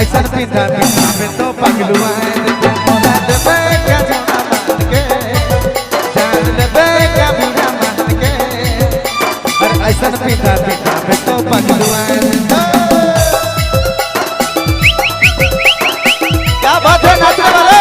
ऐसा पीता पीता पे तो पगलू आए मोरा देवे क्या छोड़ा मान के जान लेवे क्या बुरा मान के और ऐसा पीता पीता पे तो पगलू आए। क्या बात है नाचने वाले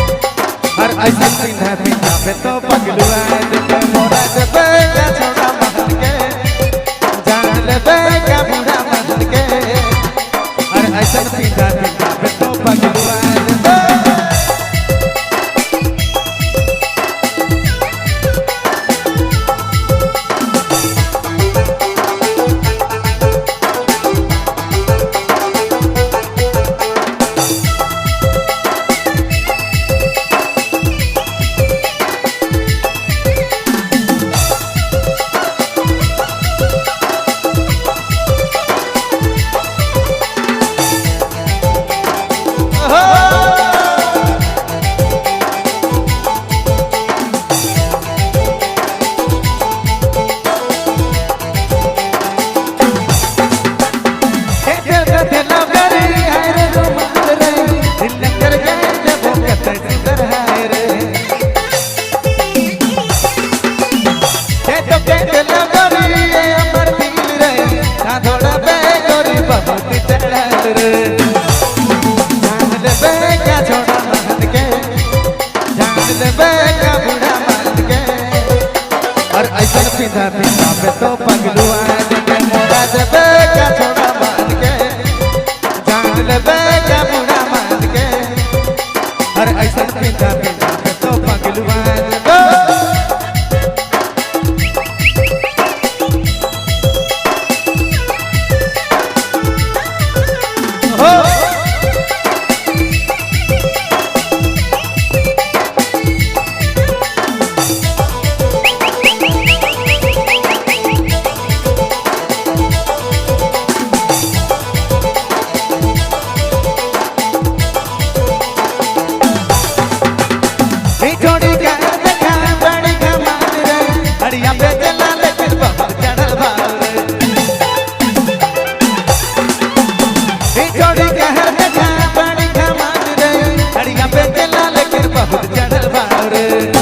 ऐसा पीता पीता पे तो पगलू आए मोरा देवे क्या छोड़ा मान के जान लेवे क्या बुरा मान के और ऐसा पीता पीता पे तो पगलू आए। और ऐसा पीता पीता पे तो पगलू आए मोरा देवे क्या छोड़ा मान के जान लेवे क्या बुरा मान के और ऐसा पीता पीता पे तो पगलू आए।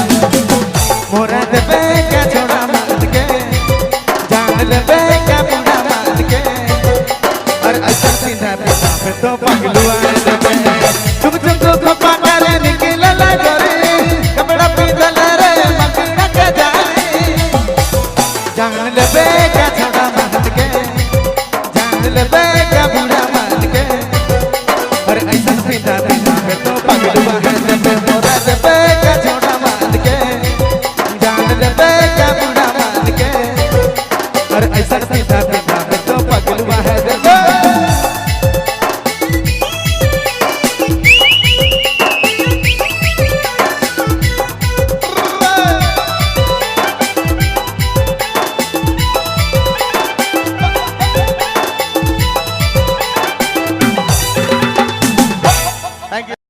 मोरा देवे क्या छोड़ा मान के जान लेवे क्या बुरा मान के और ऐसा पीता पीता पे तो पगलू आए चुप चुप को पागल निकल ला गोरे कपड़ा पीता रे मकड़ा के जाए जान लेवे क्या छोड़ा मान के जान लेवे क्या